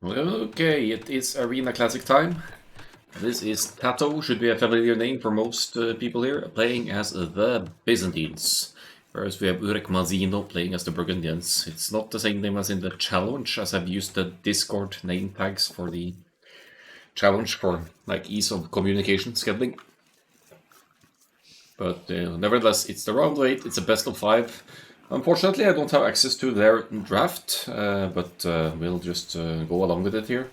Okay, it is Arena Classic time. This is Tatoh, should be a familiar name for most people here, playing as the Byzantines. Whereas we have Urek Mazino playing as the Burgundians. It's not the same name as in the challenge, as I've used the Discord name tags for the challenge for like ease of communication scheduling. But nevertheless, it's the round 8, it's a best of 5. Unfortunately, I don't have access to their draft, but we'll just go along with it here.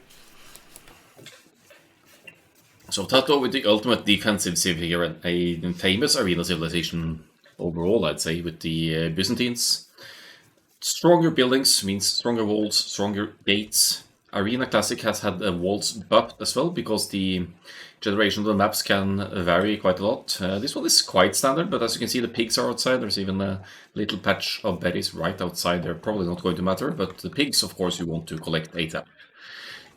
So Tatoh with the ultimate defensive civ here, a famous arena civilization overall, I'd say, with the Byzantines. Stronger buildings means stronger walls, stronger gates. Arena Classic has had walls buffed as well, because the generation of the maps can vary quite a lot. This one is quite standard, but as you can see, the pigs are outside. There's even a little patch of berries right outside. They're probably not going to matter, but the pigs, of course, you want to collect ASAP.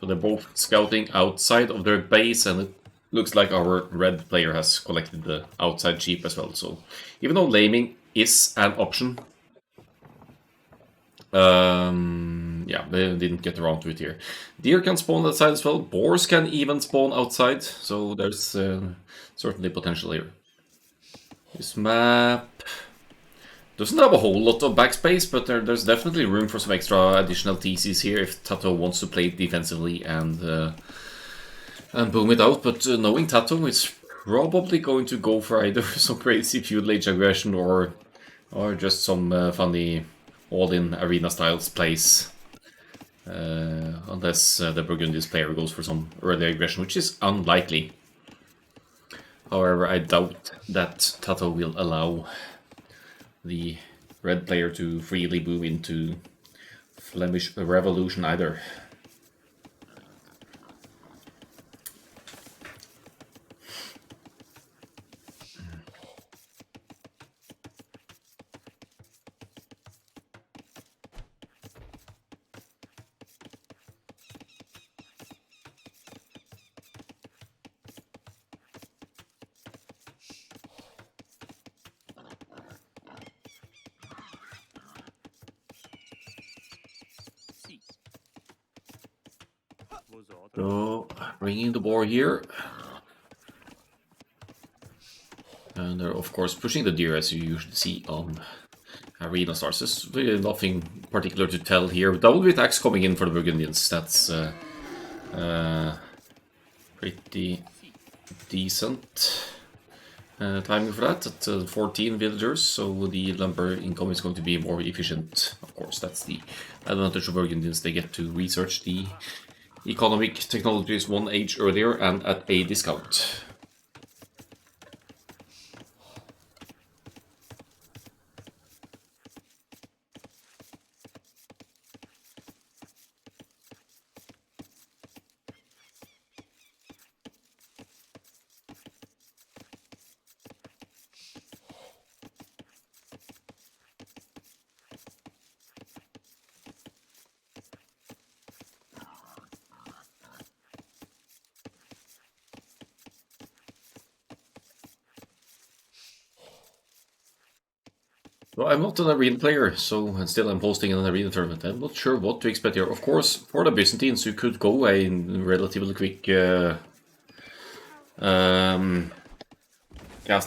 So they're both scouting outside of their base, and it looks like our red player has collected the outside sheep as well. So even though laming is an option, yeah, they didn't get around to it here. Deer can spawn outside as well. Boars can even spawn outside. So there's certainly potential here. This map doesn't have a whole lot of backspace, but there's definitely room for some extra additional TCs here if Tatoh wants to play it defensively and boom it out. But knowing Tatoh, it's probably going to go for either some crazy feudal age aggression or just some funny all-in arena styles plays. Unless the Burgundians player goes for some early aggression, which is unlikely. However, I doubt that Tatoh will allow the red player to freely move into Flemish Revolution either. So, bringing the boar here. And they're, of course, pushing the deer, as you usually see on arena stars. There's really nothing particular to tell here. Double attacks coming in for the Burgundians. That's pretty decent timing for that. At 14 villagers, so the lumber income is going to be more efficient. Of course, that's the advantage of Burgundians. They get to research the economic technologies one age earlier and at a discount. Well, I'm not an arena player, so still I'm hosting an arena tournament. I'm not sure what to expect here. Of course, for the Byzantines, you could go a relatively quick Castle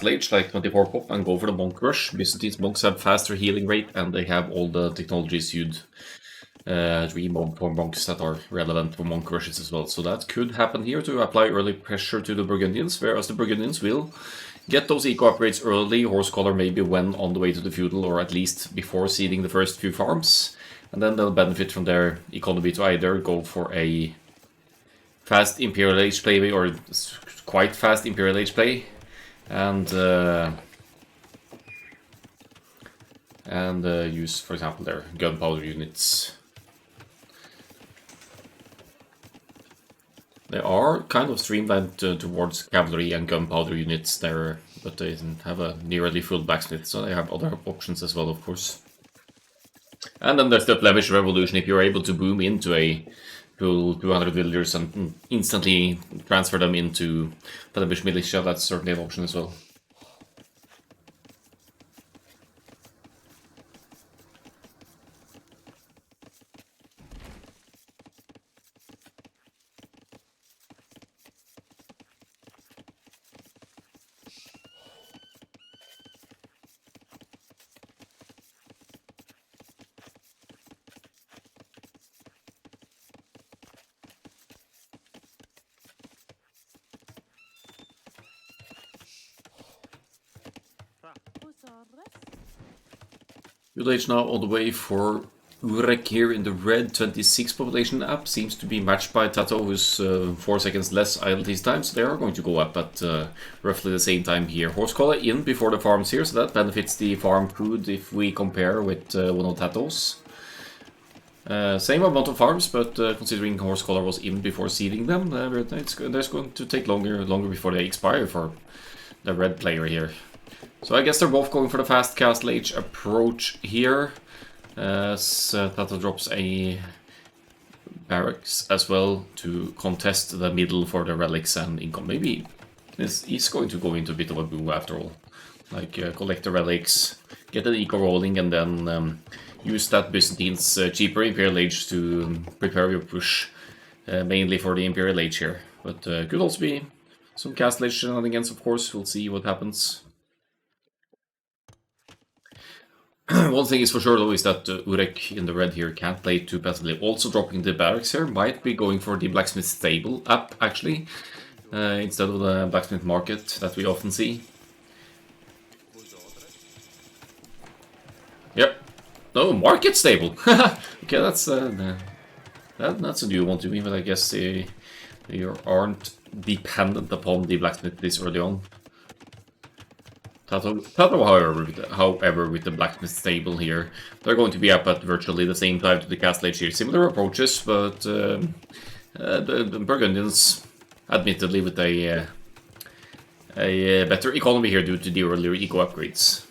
Age, like 24 pop, and go for the Monk Rush. Byzantines monks have faster healing rate, and they have all the technologies you'd dream of for monks that are relevant for Monk Rushes as well. So that could happen here to apply early pressure to the Burgundians, whereas the Burgundians will get those eco upgrades early, Horse Collar maybe when on the way to the feudal, or at least before seeding the first few farms. And then they'll benefit from their economy to either go for a fast Imperial Age play, or quite fast Imperial Age play, and use, for example, their gunpowder units. They are kind of streamlined towards cavalry and gunpowder units there, but they have a nearly full blacksmith, so they have other options as well, of course. And then there's the Flemish Revolution. If you're able to boom into a full 200 villagers and instantly transfer them into Flemish militia, that's certainly an option as well. Village now on the way for Urek here in the red. 26 population up, seems to be matched by Tatoh, who's 4 seconds less idle this time, so they are going to go up at roughly the same time here. Horsecollar in before the farms here, so that benefits the farm food if we compare with one of Tatoh's. Same amount of farms, but considering Horsecollar was in before seeding them, there's going to take longer before they expire for the red player here. So I guess they're both going for the fast Castle Age approach here. Tatoh drops a barracks as well to contest the middle for the relics and income. Maybe he's going to go into a bit of a boom after all. Like collect the relics, get an eco rolling, and then use that Byzantine's cheaper Imperial Age to prepare your push, mainly for the Imperial Age here. But could also be some Castle Age shenanigans, of course. We'll see what happens. One thing is for sure though is that Urek in the red here can't play too passively. Also dropping the barracks here, might be going for the blacksmith stable up actually, instead of the blacksmith market that we often see. Yep. No, market stable. Okay, that's a new one to me, but I guess you aren't dependent upon the blacksmith this early on. Tatoh, however, with the blacksmith stable here, they're going to be up at virtually the same time to the Castle Age here. Similar approaches, but the Burgundians, admittedly, with a better economy here due to the earlier eco upgrades.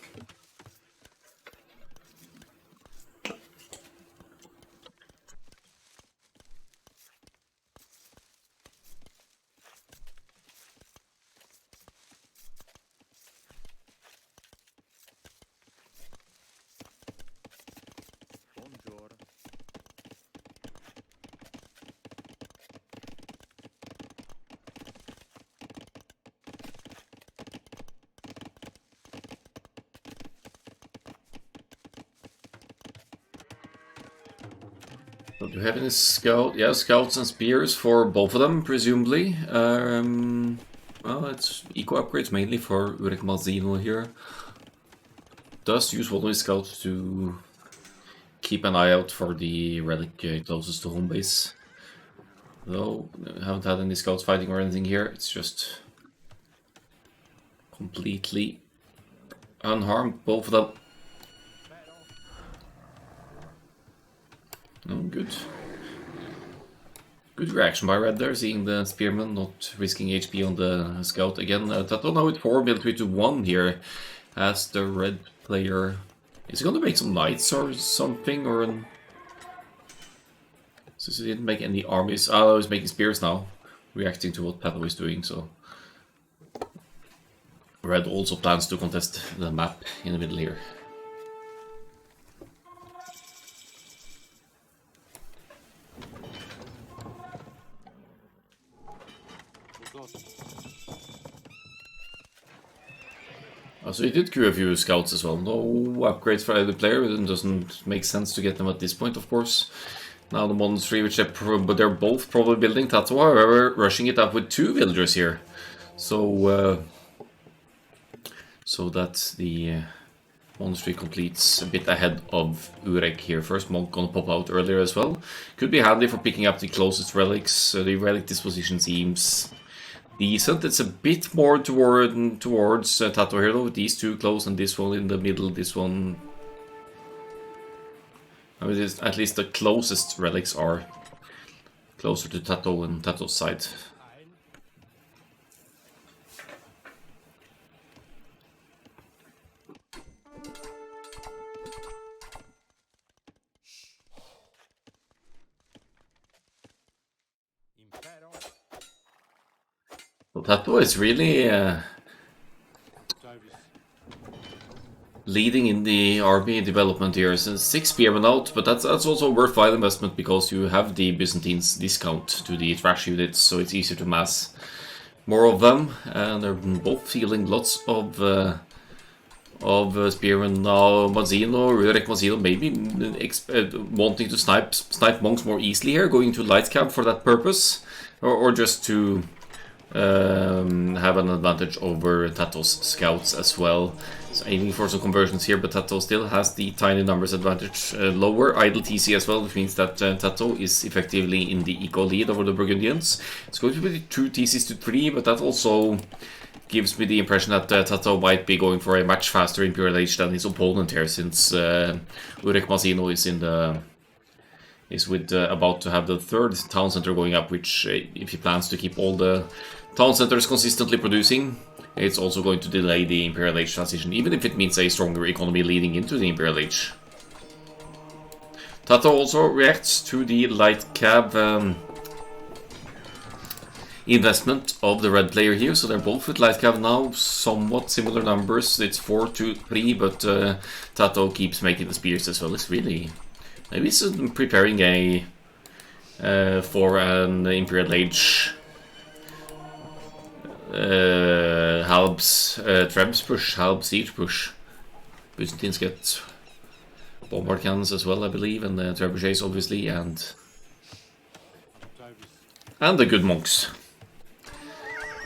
Do you have any scout? Yeah, scouts and spears for both of them, presumably. Well, it's eco upgrades mainly for Urek Mazino here. Does use one of his scouts to keep an eye out for the relic closest to home base. Though, haven't had any scouts fighting or anything here. It's just completely unharmed, both of them. Oh, good. Good reaction by Red there, seeing the Spearman not risking HP on the Scout again. Tatoh now with 4 military to 1 here, as the Red player... Is he going to make some Knights or something, or an... Since he didn't make any armies... Oh, he's making Spears now, reacting to what Tatoh is doing, so... Red also plans to contest the map in the middle here. So he did queue a few scouts as well. No upgrades for either player. It doesn't make sense to get them at this point, of course. Now the monastery, which they're both probably building. Tatoh, however, rushing it up with 2 villagers here. So that the monastery completes a bit ahead of Urek here. First monk gonna pop out earlier as well. Could be handy for picking up the closest relics. The relic disposition seems decent. It's a bit more towards Tatoh here though, with these 2 close and this one in the middle. This one, I mean, at least the closest relics are closer to Tatoh and Tatoh's side. Well, Tatoh is really leading in the army development here. Since 6 spearmen out, but that's also a worthwhile investment because you have the Byzantines discount to the trash units, so it's easier to mass more of them, and they're both feeling lots of spearmen now. Mazino, Urek Mazino, maybe wanting to snipe monks more easily here, going to light camp for that purpose, or just to have an advantage over Tatoh's scouts as well. So aiming for some conversions here, but Tatoh still has the tiny numbers advantage. Lower idle TC as well, which means that Tatoh is effectively in the eco lead over the Burgundians. It's going to be 2 TCs to 3, but that also gives me the impression that Tatoh might be going for a much faster Imperial Age than his opponent here, since Urek Masino is about to have the 3rd town center going up, which if he plans to keep all the town centers consistently producing, it's also going to delay the Imperial Age transition, even if it means a stronger economy leading into the Imperial Age. Tatoh also reacts to the light cab investment of the red player here, so they're both with light cab now, somewhat similar numbers. It's 4 to 3, but Tatoh keeps making the spears as well. It's really... maybe it's preparing for an Imperial Age Halb's Trebs push, Halb siege push. Byzantines get bombard cannons as well, I believe, and trebuchets obviously, and the good monks.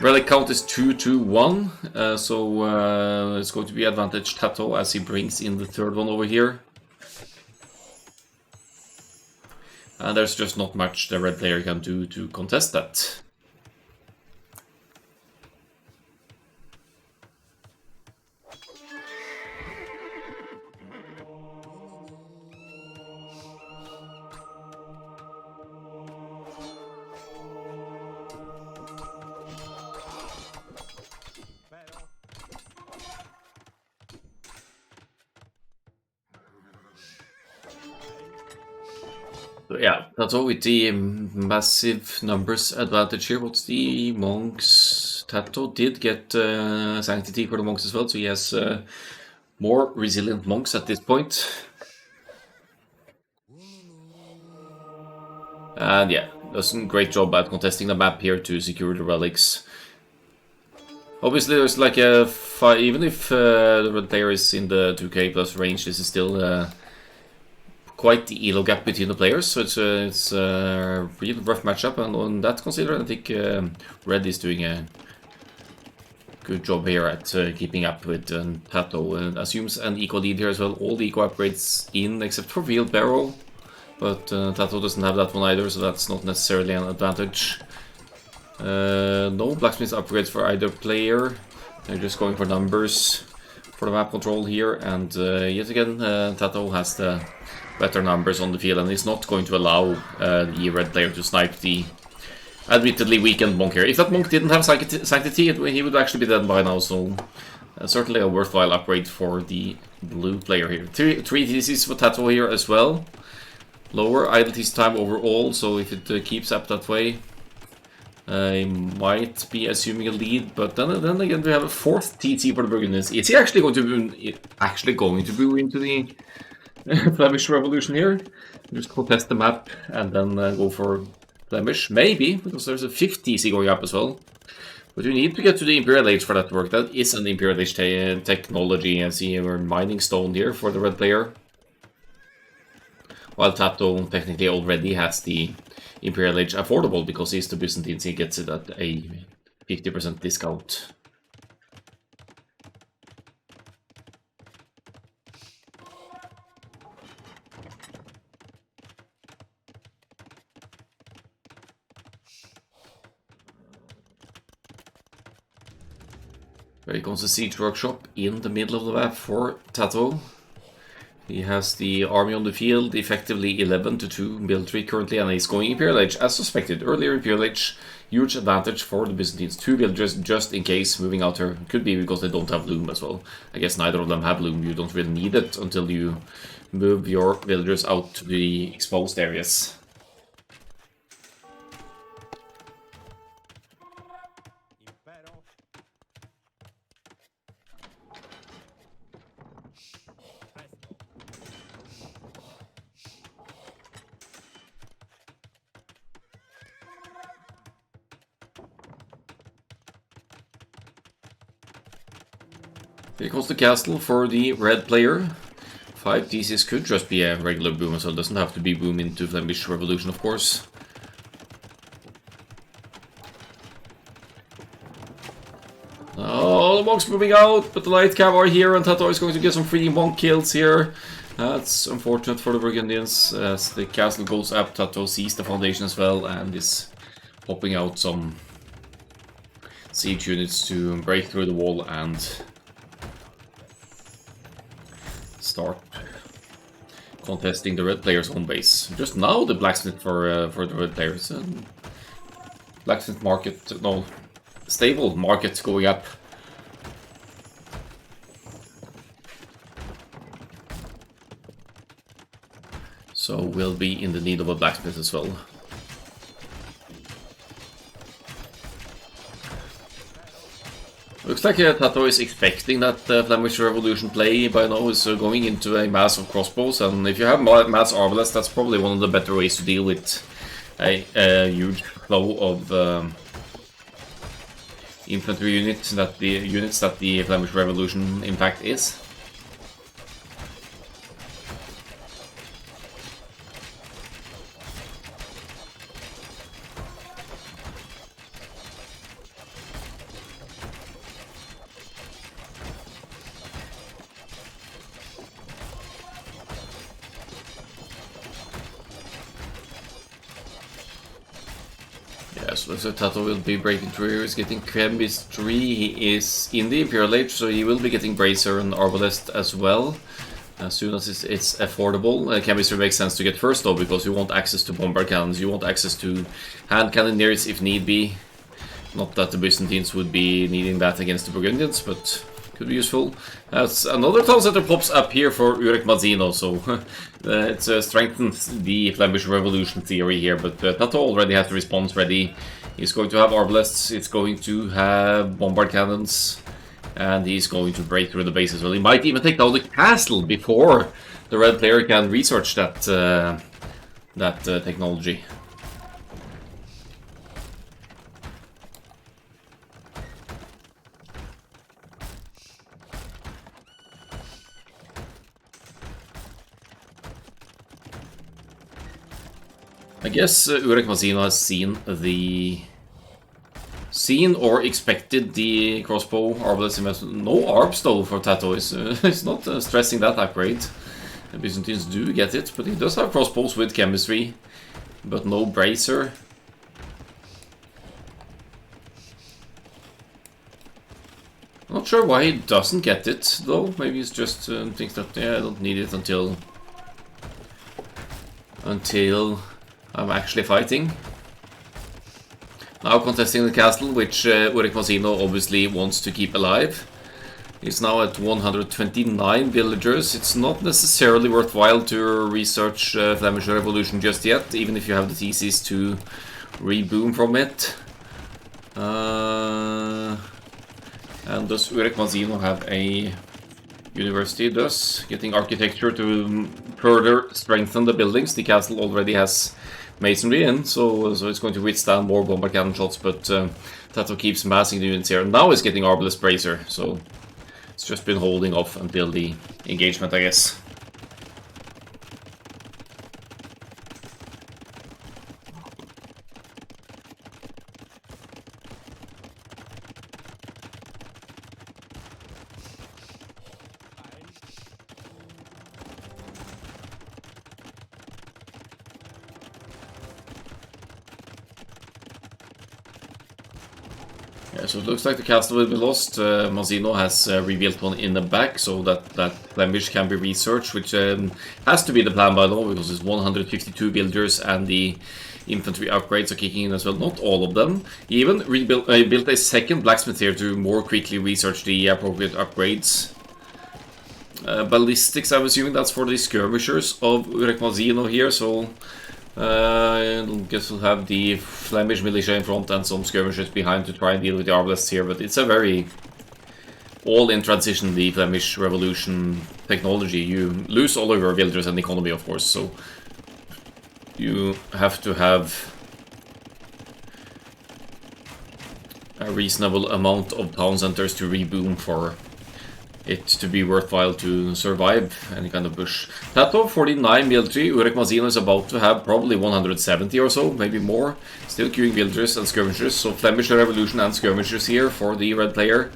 Relic count is 2 to 1, so it's going to be advantage Tatoh as he brings in the 3rd one over here. And there's just not much the red player can do to contest that. So yeah, Tatoh with the massive numbers advantage here. What's the monks? Tatoh did get sanctity for the monks as well, so he has more resilient monks at this point. And yeah, does a great job at contesting the map here to secure the relics. Obviously, there's like a even if the red player is in the 2k plus range, this is still quite the elo gap between the players, so it's a real rough matchup, and on that considered, I think red is doing a good job here at keeping up with Tatoh, and assumes an eco lead here as well. All the eco upgrades in except for Field Barrel, but Tatoh doesn't have that one either, so that's not necessarily an advantage. No blacksmith upgrades for either player. They're just going for numbers for the map control here, and yet again Tatoh has the better numbers on the field, and is not going to allow the red player to snipe the admittedly weakened monk here. If that monk didn't have sanctity, he would actually be dead by now, so certainly a worthwhile upgrade for the blue player here. 3 TCs for Tatoh here as well. Lower idle TC time overall, so if it keeps up that way, I might be assuming a lead, but then again we have a 4th TC for the Burgundians. Is he actually going to brew into the Flemish Revolution here? Just contest the map and then go for Flemish? Maybe, because there's a 5th TC going up as well. But you need to get to the Imperial Age for that to work. That is an Imperial Age technology. I see we're mining stone here for the red player. While Tatoh technically already has the Imperial Age affordable because he's the Byzantines, he gets it at a 50% discount. Here comes the siege workshop in the middle of the map for Tatoh. He has the army on the field, effectively 11 to 2 military currently, and he's going Imperial Age as suspected. Earlier Imperial Age, huge advantage for the Byzantines. 2 villagers just in case moving out here. Could be because they don't have loom as well. I guess neither of them have loom. You don't really need it until you move your villagers out to the exposed areas. Here comes the castle for the red player. 5 TCs could just be a regular boom, so it doesn't have to be boom into Flemish Revolution, of course. Yellow monks moving out, but the light cav are here, and Tatoh is going to get some free monk kills here. That's unfortunate for the Burgundians, as the castle goes up. Tatoh sees the foundation as well, and is popping out some siege units to break through the wall and start contesting the red players' home base. Just now the blacksmith for the red players. Blacksmith market, no, stable market going up. So we'll be in the need of a blacksmith as well. Looks like Tatoh is expecting that Flemish Revolution play by now is going into a mass of crossbows, and if you have mass arbalists, that's probably one of the better ways to deal with a huge flow of infantry units that the Flemish Revolution in fact is. So Tatoh will be breaking through. He's getting chemistry. He is in the Imperial Age, so he will be getting bracer and arbalest as well. As soon as it's affordable. Chemistry makes sense to get first though, because you want access to bombard cannons, you want access to hand cannoneers if need be. Not that the Byzantines would be needing that against the Burgundians, but could be useful. As another town center pops up here for Urek Mazzino, so it strengthens the Flemish Revolution theory here, but Tatoh already has the response ready. He's going to have arbalests, it's going to have bombard cannons, and he's going to break through the base as well. He might even take down the castle before the red player can research that technology. I guess Urek Mazzino has seen or expected the crossbow arbalest investment. No ARBs though for Tatoh. He's not stressing that upgrade. The Byzantines do get it, but he does have crossbows with chemistry, but no bracer. Not sure why he doesn't get it though. Maybe he's just thinks that yeah, I don't need it until I'm actually fighting. Now contesting the castle, which Urek Mazzino obviously wants to keep alive. He's now at 129 villagers. It's not necessarily worthwhile to research Flemish Revolution just yet, even if you have the thesis to reboom from it. And does Urek Mazzino have a university? Does getting architecture to further strengthen the buildings. The castle already has masonry in, so it's going to withstand more bombard cannon shots, but Tatoh keeps massing the units here. Now he's getting arbalest bracer, so it's just been holding off until the engagement, I guess. Yeah, so it looks like the castle will be lost. Mazzino has rebuilt one in the back, so that Flemish can be researched, which has to be the plan by law, because it's 152 villagers and the infantry upgrades are kicking in as well. Not all of them. He even built a second blacksmith here to more quickly research the appropriate upgrades. Ballistics, I'm assuming that's for the skirmishers of Urek Mazzino here, so I guess we'll have the Flemish militia in front and some skirmishers behind to try and deal with the arbalests here, but it's a very all-in transition, the Flemish Revolution technology. You lose all of your villagers and economy, of course, so you have to have a reasonable amount of town centers to reboom for it to be worthwhile to survive any kind of push. Tatoh 49 military. Urek Mazzino is about to have probably 170 or so, maybe more. Still queuing villagers and skirmishers, so Flemish Revolution and skirmishers here for the red player.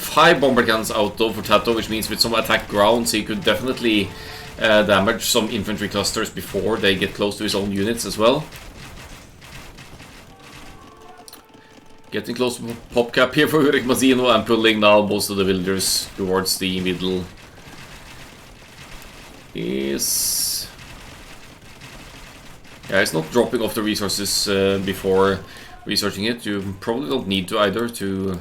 5 bomber cannons out though for Tatoh, which means with some attack grounds he could definitely damage some infantry clusters before they get close to his own units as well. Getting close to pop cap here for Urek Mazino and pulling now most of the villagers towards the middle. Is... yeah, it's not dropping off the resources before researching it. You probably don't need to either to...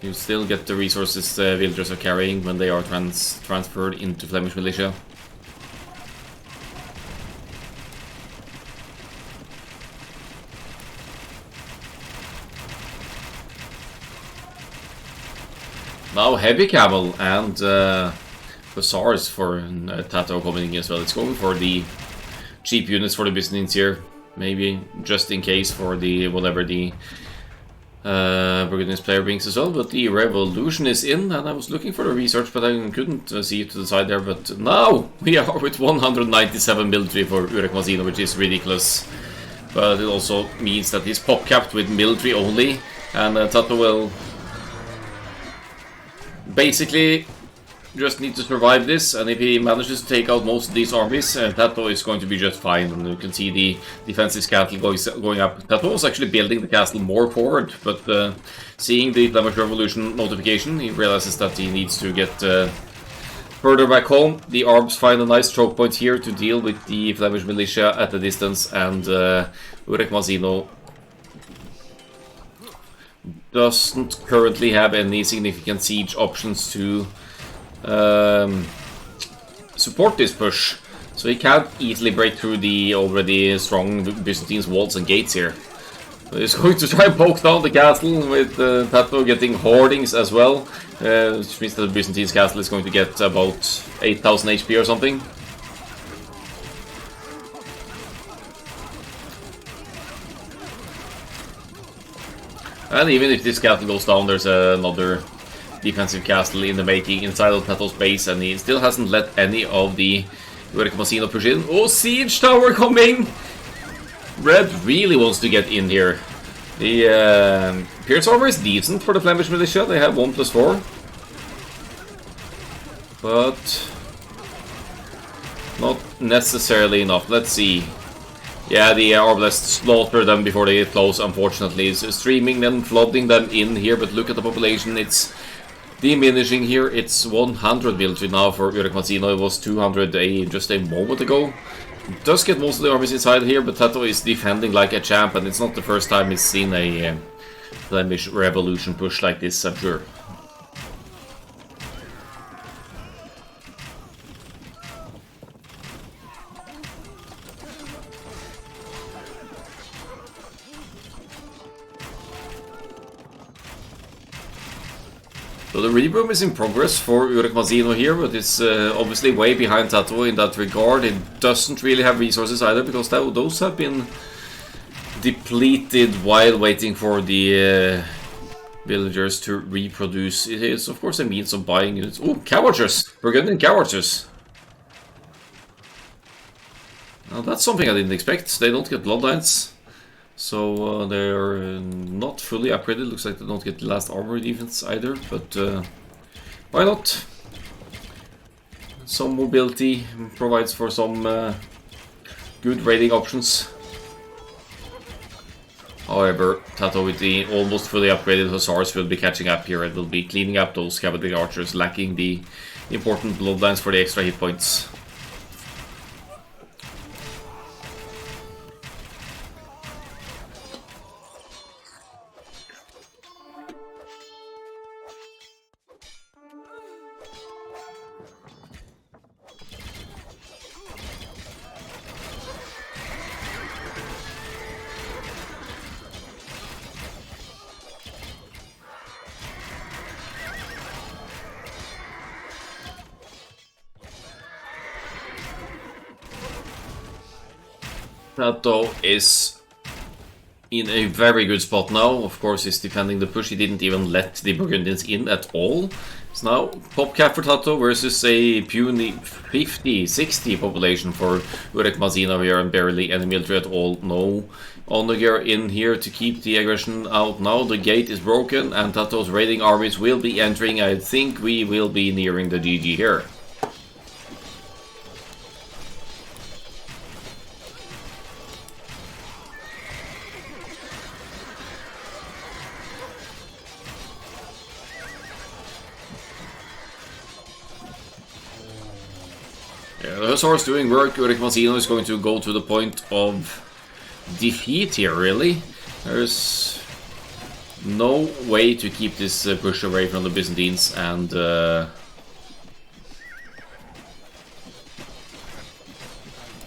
you still get the resources the villagers are carrying when they are transferred into Flemish militia. Now heavy camel and hussars for Tatoh coming in as well. It's going for the cheap units for the Byzantines here. Maybe just in case for the whatever the Burgundian player brings as well. But the revolution is in, and I was looking for the research, but I couldn't see it to the side there. But now we are with 197 military for Urek Mazino, which is ridiculous. But it also means that he's pop capped with military only, and Tatoh will basically just need to survive this, and if he manages to take out most of these armies, Tatoh is going to be just fine. And you can see the defensive castle going up. Tatoh was actually building the castle more forward, but seeing the Flemish Revolution notification, he realizes that he needs to get further back home. The Arbs find a nice choke point here to deal with the Flemish militia at a distance, and Urek Mazino doesn't currently have any significant siege options to support this push, so he can't easily break through the already strong Byzantine walls and gates here. So he's going to try and poke down the castle with Tatoh getting hoardings as well, which means that the Byzantine castle is going to get about 8,000 HP or something. And even if this castle goes down, there's another defensive castle in the making inside of Tatoh's base, and he still hasn't let any of the Urek Mazino push in. Oh, siege tower coming! Red really wants to get in here. The Pierce armor is decent for the Flemish militia. They have 1+4. But not necessarily enough. Let's see. Yeah, the Arbalists slaughter them before they get close, unfortunately. It's streaming them, flooding them in here, but look at the population. It's diminishing here. It's 100 military now for Urek Mazino. It was 200 just a moment ago. It does get most of the armies inside here, but Tatoh is defending like a champ, and it's not the first time he's seen a Flemish revolution push like this, I'm sure. So the reboom is in progress for Urek Mazino here, but it's obviously way behind Tatoh in that regard. It doesn't really have resources either, because those have been depleted while waiting for the villagers to reproduce. It is, of course, a means of buying units. Oh, cow archers! Burgundian cow archers! Now that's something I didn't expect. They don't get bloodlines. So they're not fully upgraded. Looks like they don't get the last armor defense either, but why not? Some mobility provides for some good raiding options. However, Tatoh with the almost fully upgraded hussars will be catching up here and will be cleaning up those cavalry archers lacking the important bloodlines for the extra hit points. Tatoh is in a very good spot now. Of course, he's defending the push. He didn't even let the Burgundians in at all. So now, PopCap for Tatoh versus a puny 50-60 population for Urek Mazina here, and barely any military at all. No Onager in here to keep the aggression out now. The gate is broken and Tato's raiding armies will be entering. I think we will be nearing the GG here. Yeah, the Hussars doing work. Urek Mazino is going to go to the point of defeat here, really. There's no way to keep this push away from the Byzantines, and to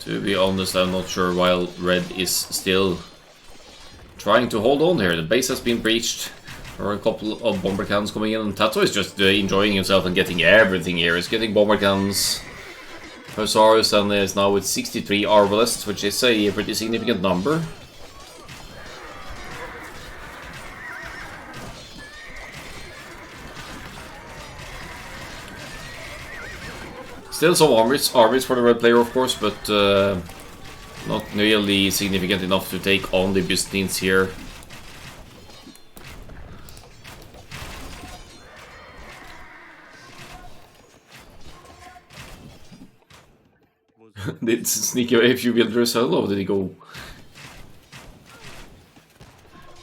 be honest, I'm not sure why Red is still trying to hold on here. The base has been breached. There are a couple of bomber cannons coming in, and Tatoh is just enjoying himself and getting everything here. He's getting bomber cannons, Hussars, and is now with 63 arbalists, which is a pretty significant number. Still some armies for the red player, of course, but not nearly significant enough to take on the Byzantines here. Did sneak away a few villagers? Hello, did he go?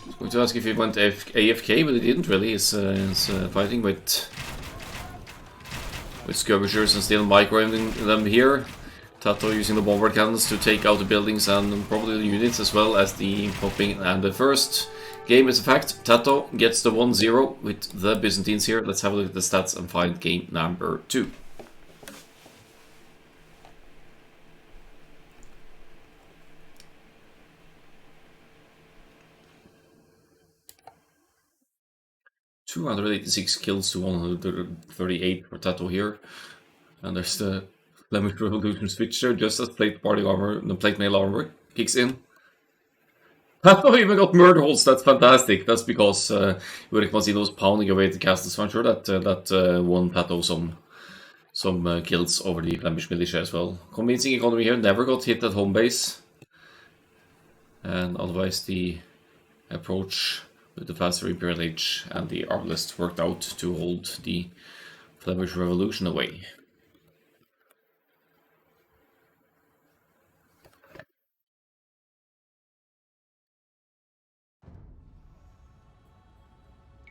I was going to ask if he went AFK, but he didn't really. He's fighting with skirmishers and still microing them here. Tatoh using the bomber cannons to take out the buildings and probably the units as well as the popping. And the first game is a fact. Tatoh gets the 1-0 with the Byzantines here. Let's have a look at the stats and find game number 2. $286 kills to 138 for Tatoh here. And there's the Flemish Revolution switch there, just as plate party armor, the plate mail armor kicks in. Tatoh even got murder holes, that's fantastic. That's because Urek Mazino was pounding away at the castle, so I'm sure that won Tatoh some kills over the Flemish militia as well. Convincing economy here, never got hit at home base. And otherwise the approach with the faster Imperial Age and the Arbalists worked out to hold the Flemish Revolution away.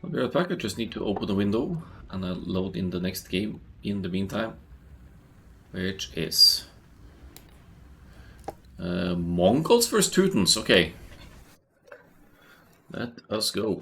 I'll be right back. I just need to open the window and I'll load in the next game in the meantime, which is Mongols vs Teutons. Okay, let us go.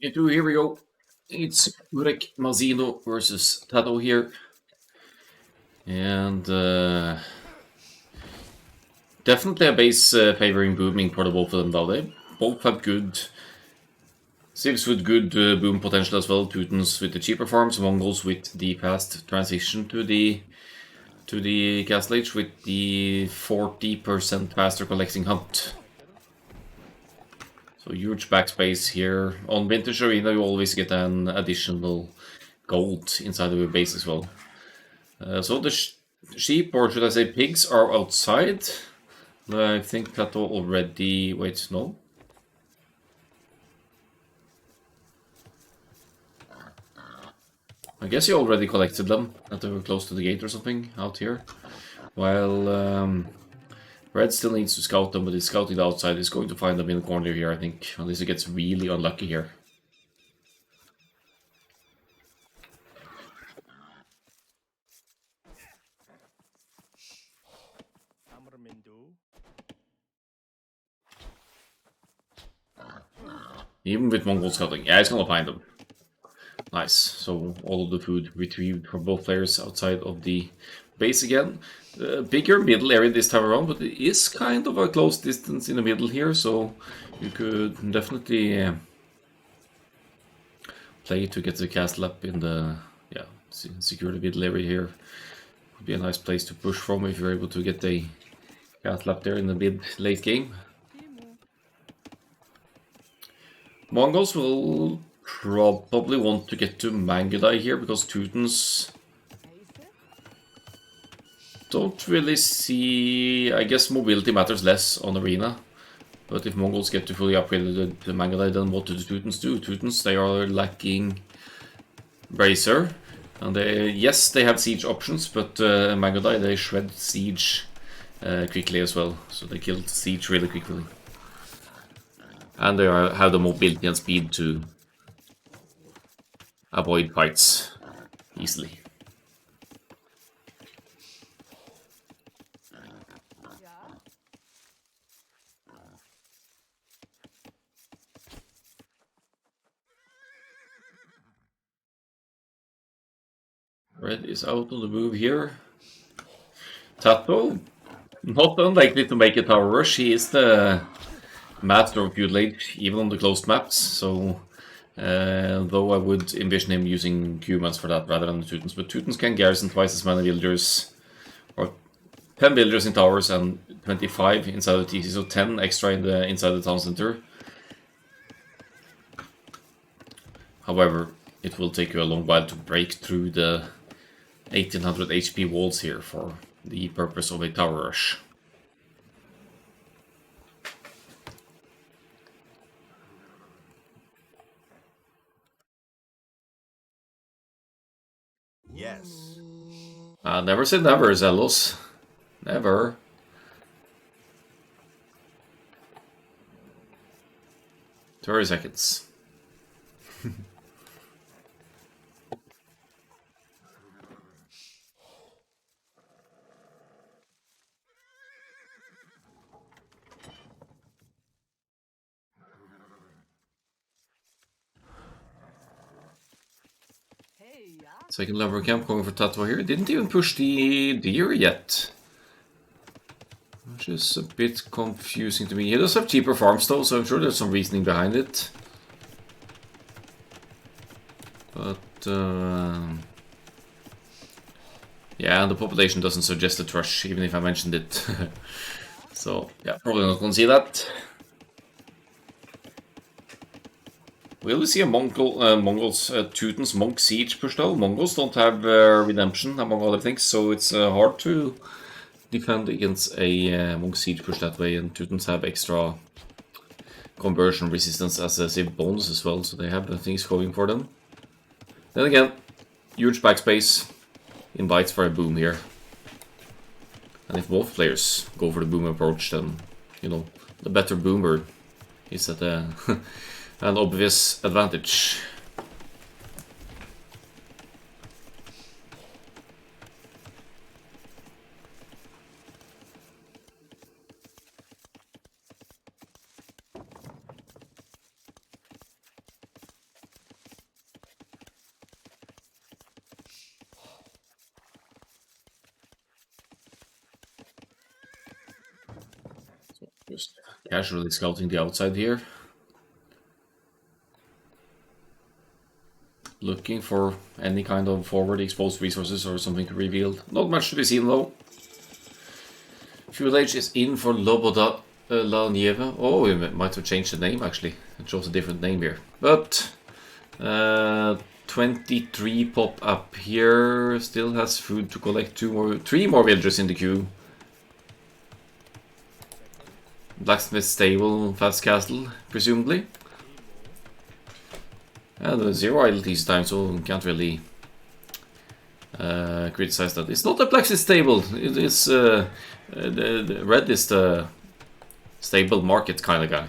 Here we go. It's Urek Mazino versus Tatoh here. And definitely a base favoring booming for the both of them, though. They both have good civs with good boom potential as well. Teutons with the cheaper farms, Mongols with the fast transition to the Castle Age with the 40% faster collecting hunt. So huge backspace here. On Vintage Arena you always get an additional gold inside of your base as well. So the sheep, or should I say pigs, are outside. I think Tatoh already... wait, no? I guess he already collected them, that they were close to the gate or something, out here. While Red still needs to scout them, but he's scouting the outside. He's going to find them in the corner here, I think. Unless he gets really unlucky here. Even with Mongol scouting. Yeah, he's gonna find them. Nice. So all of the food retrieved for both players outside of the base again. Bigger middle area this time around, but it is kind of a close distance in the middle here, so you could definitely play to get the castle up in the, yeah, secure the middle area here. Would be a nice place to push from if you're able to get a castle up there in the mid-late game. Mongols will probably want to get to Mangudai here because Teutons don't really see... I guess mobility matters less on Arena. But if Mongols get to fully upgrade the Mangudai, then what do the Teutons do? Teutons, they are lacking Bracer. And yes, they have siege options, but Mangudai, they shred siege quickly as well. So they kill siege really quickly. And they have the mobility and speed to avoid fights easily. Red is out on the move here. Tatoh, not unlikely to make a tower rush. He is the master of feudal age, even on the closed maps. So, though I would envision him using humans for that rather than the Teutons. But Teutons can garrison twice as many villagers, or 10 villagers in towers and 25 inside the TC, so 10 extra inside the town center. However, it will take you a long while to break through the 1800 HP walls here for the purpose of a tower rush. Yes. Never say never, Zelos. Never. "30 seconds. Second level camp going for Tatoh here. Didn't even push the deer yet. Which is a bit confusing to me. He does have cheaper farms though, so I'm sure there's some reasoning behind it. But, yeah, the population doesn't suggest a thrush, even if I mentioned it. So, yeah, probably not gonna see that. Will we see a Mongols Teutons Monk Siege push though? Mongols don't have Redemption, among other things, so it's hard to defend against a Monk Siege push that way, and Teutons have extra conversion resistance as a civ bonus as well, so they have things going for them. Then again, huge backspace invites for a boom here. And if both players go for the boom approach, then, you know, the better boomer is at an obvious advantage. Just casually scouting the outside here. Looking for any kind of forward exposed resources or something to reveal. Not much to be seen though. Feudal Age is in for LobodaLaNieve. Oh, we might have changed the name actually. It shows a different name here. But 23 pop up here. Still has food to collect. 3 more villagers in the queue. Blacksmith stable, fast castle, presumably. And 0 idle this time, so can't really criticize that. It's not a blacksmith stable. It is the red is the stable market kind of guy.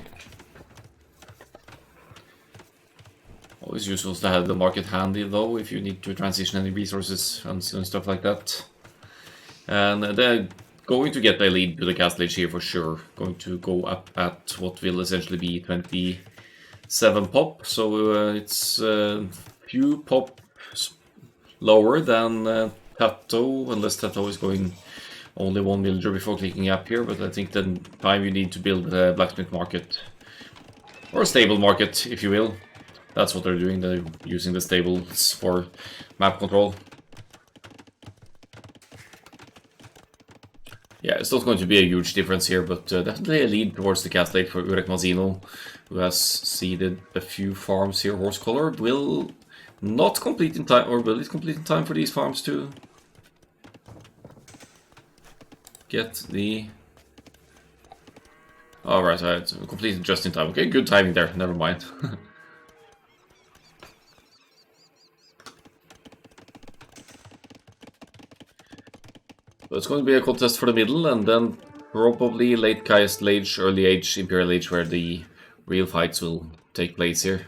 Always useful to have the market handy though, if you need to transition any resources and stuff like that. And they're going to get a lead to the castle age here for sure. Going to go up at what will essentially be 20 7 pop, so it's a few pop lower than Tatoh, unless Tatoh is going only 1 villager before clicking up here, but I think the time you need to build a blacksmith market, or a stable market, if you will. That's what they're doing, they're using the stables for map control. Yeah, it's not going to be a huge difference here, but definitely a lead towards the castle for Urek Mazino, who has seeded a few farms here. Horse Collar will not complete in time, or will it complete in time for these farms to get the... Alright, right, completed just in time. Okay, good timing there, never mind. So it's going to be a contest for the middle, and then probably late Caste Age, early Age, Imperial Age, where the real fights will take place here.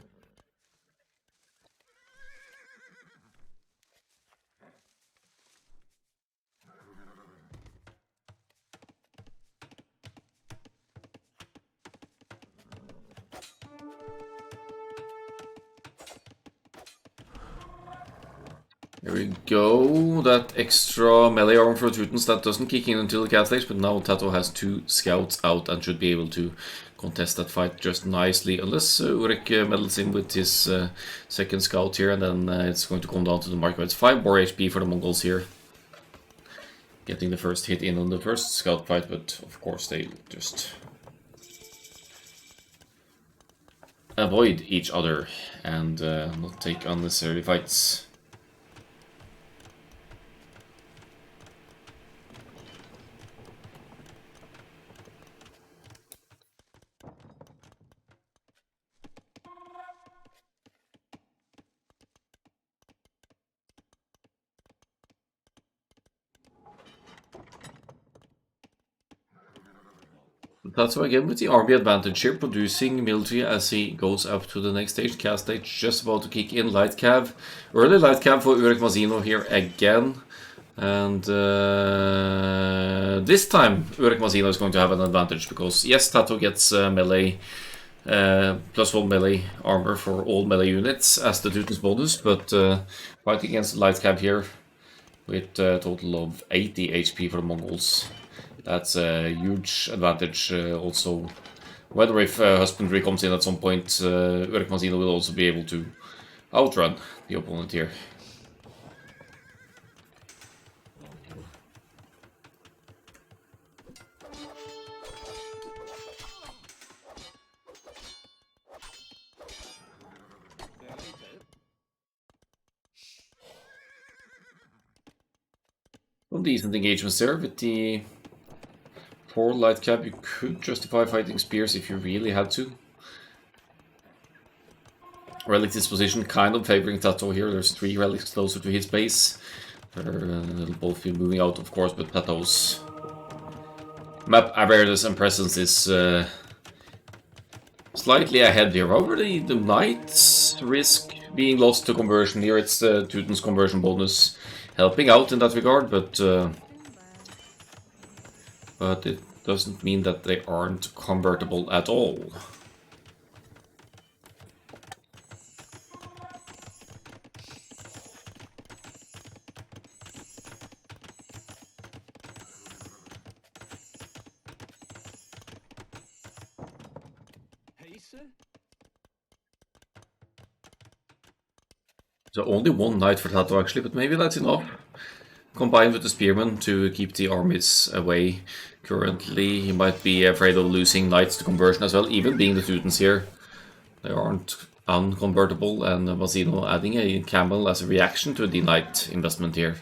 There we go, that extra melee armor for Teutons that doesn't kick in until the Caste Age, but now Tatoh has 2 scouts out and should be able to contest that fight just nicely, unless Urek meddles in with his second scout here, and then it's going to come down to the mark. It's 5 more HP for the Mongols here, getting the first hit in on the first scout fight, but of course they just avoid each other and not take unnecessary fights. That's why again with the army advantage here, producing military as he goes up to the next stage. Caste stage just about to kick in. Light cav, early light cav for Urek Mazino here again. And this time Urek Mazino is going to have an advantage because yes, Tatoh gets melee, +1 melee armor for all melee units as the Teutons bonus, but fighting against light cav here with a total of 80 HP for the Mongols. That's a huge advantage. Also, whether if husbandry comes in at some point, Urek Mazino will also be able to outrun the opponent here. Some decent engagements there with the 4 light cap. You could justify fighting spears if you really had to. Relic disposition kind of favoring Tatoh here. There's 3 relics closer to his base. They'll both be moving out, of course, but Tatoh's map awareness and presence is slightly ahead here. However, the knights risk being lost to conversion here. It's the Teuton's conversion bonus helping out in that regard, but it doesn't mean that they aren't convertible at all. So only 1 knight for Tatoh actually, but maybe that's enough. Combined with the spearman to keep the armies away. Currently, he might be afraid of losing knights to conversion as well, even being the Teutons here. They aren't unconvertible, and Mazino adding a camel as a reaction to the knight investment here.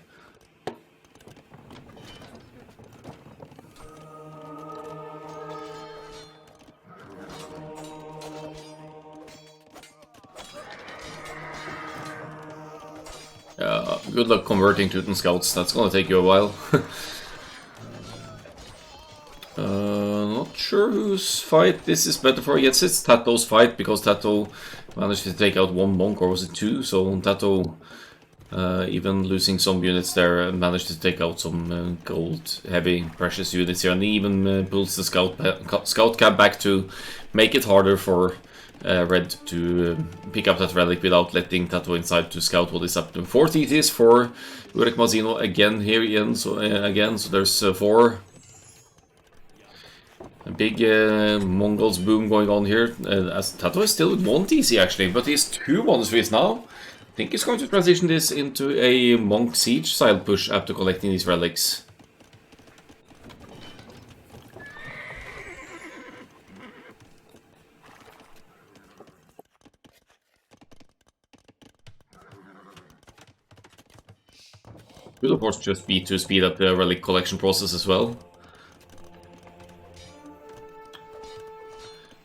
Good luck converting Teuton scouts, that's gonna take you a while. Not sure whose fight this is better for. Yes, it's Tatoh's fight, because Tatoh managed to take out 1 monk, or was it 2? So Tatoh, even losing some units there, managed to take out some gold, heavy, precious units here, and he even pulls the scout cab back to make it harder for Red to pick up that relic without letting Tatoh inside to scout what is up to. 4 TTs for Urek Mazino again here again, so there's 4. A big Mongols boom going on here, as Tatoh is still with 1 TC actually, but he's 2 monasteries now. I think he's going to transition this into a Monk Siege style push after collecting these relics. Could of course just be to speed up the relic collection process as well.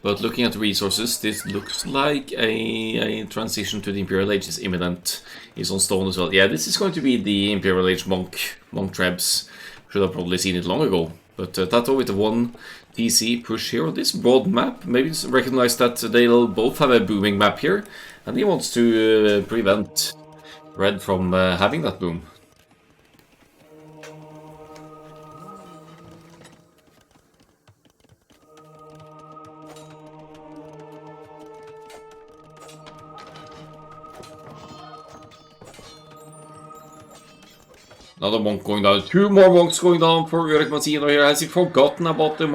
But looking at the resources, this looks like a transition to the Imperial Age is imminent. He's on stone as well. Yeah, this is going to be the Imperial Age monk trebs. Should have probably seen it long ago. But Tatoh with the 1 TC push here on this broad map. Maybe recognize that they'll both have a booming map here. And he wants to prevent Red from having that boom. Another monk going down. 2 more monks going down for Urek Mazino here. Has he forgotten about the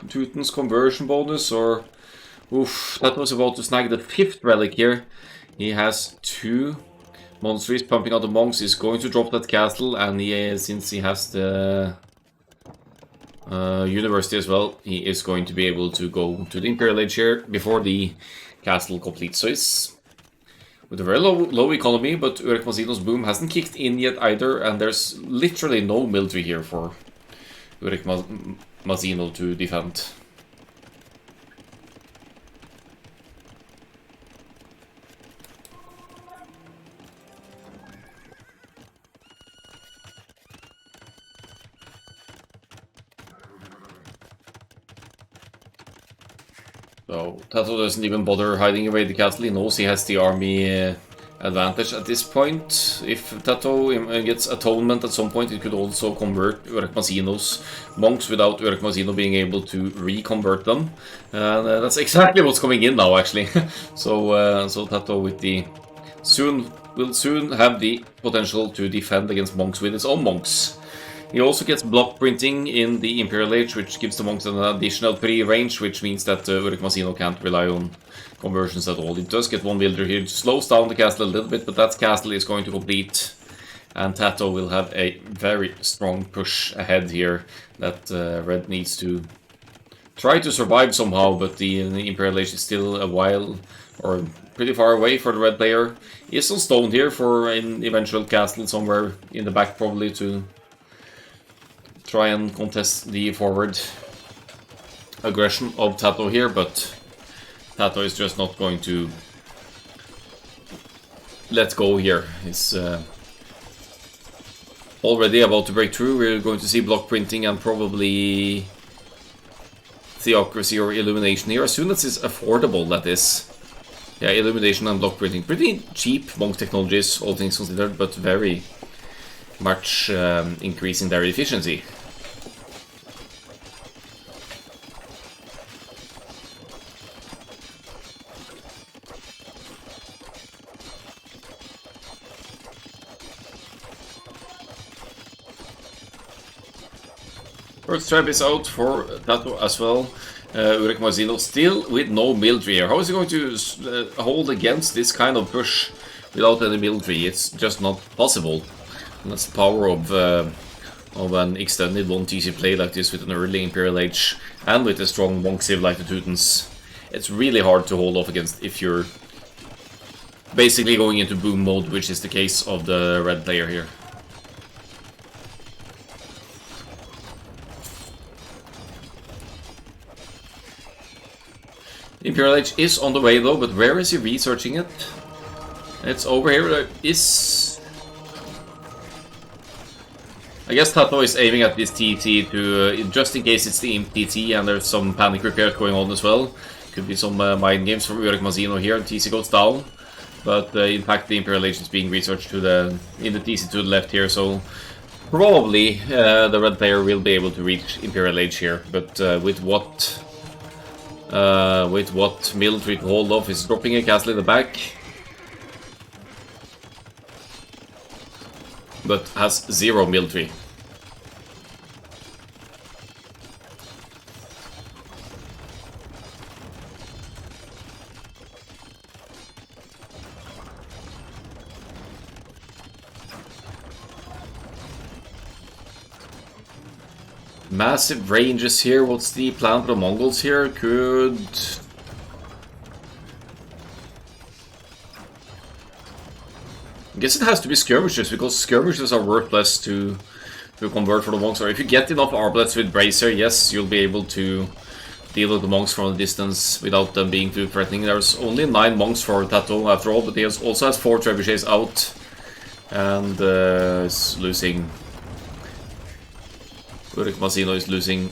Teuton's conversion bonus? Or... Oof, that was about to snag the 5th relic here. He has 2 monasteries pumping out the monks. He's going to drop that castle. And since he has the university as well, he is going to be able to go to the Imperial Age here before the castle completes. So it's... with a very low economy, but Urek Mazino's boom hasn't kicked in yet either, and there's literally no military here for Urek Mazino to defend. So Tatoh doesn't even bother hiding away the castle. He knows he has the army advantage at this point. If Tatoh gets atonement at some point, it could also convert Urek Mazino's monks without Urek Mazino being able to reconvert them. And that's exactly what's coming in now, actually. So Tatoh with the will soon have the potential to defend against monks with his own monks. He also gets block printing in the Imperial Age, which gives the monks an additional pre-range, which means that Urek Mazino can't rely on conversions at all. He does get 1 builder here, slows down the castle a little bit, but that castle is going to complete. And Tatoh will have a very strong push ahead here that Red needs to try to survive somehow, but the Imperial Age is still a while, or pretty far away for the Red player. He is on stone here for an eventual castle somewhere in the back probably to try and contest the forward aggression of Tatoh here, but Tatoh is just not going to let go here. He's already about to break through. We're going to see block printing and probably Theocracy or Illumination here, as soon as it's affordable, that is. Yeah, Illumination and block printing. Pretty cheap monk technologies, all things considered, but very much increasing their efficiency. First trap is out for Tatoh as well. Urek Mazino still with no military here. How is he going to hold against this kind of push without any military? It's just not possible. And that's the power of an extended 1 TC play like this with an early Imperial Age and with a strong monk civ like the Teutons. It's really hard to hold off against if you're basically going into boom mode, which is the case of the Red player here. Imperial Age is on the way though, but where is he researching it? It's over here. There is... I guess Tatoh is aiming at this TT to, just in case it's the Imp TT and there's some panic repairs going on as well. Could be some mind games from Urek Mazino here. TC goes down, but in fact the Imperial Age is being researched in the TC to the left here, so probably the Red player will be able to reach Imperial Age here, but with what with what military to hold off, is dropping a castle in the back. But has 0 military. Massive ranges here. What's the plan for the Mongols here? Could... I guess it has to be skirmishers, because skirmishers are worth less to convert for the monks. Or if you get enough arbalets with bracer, yes, you'll be able to deal with the monks from a distance without them being too threatening. There's only 9 monks for Tatoh after all, but he also has 4 trebuchets out. And is losing... Mazino is losing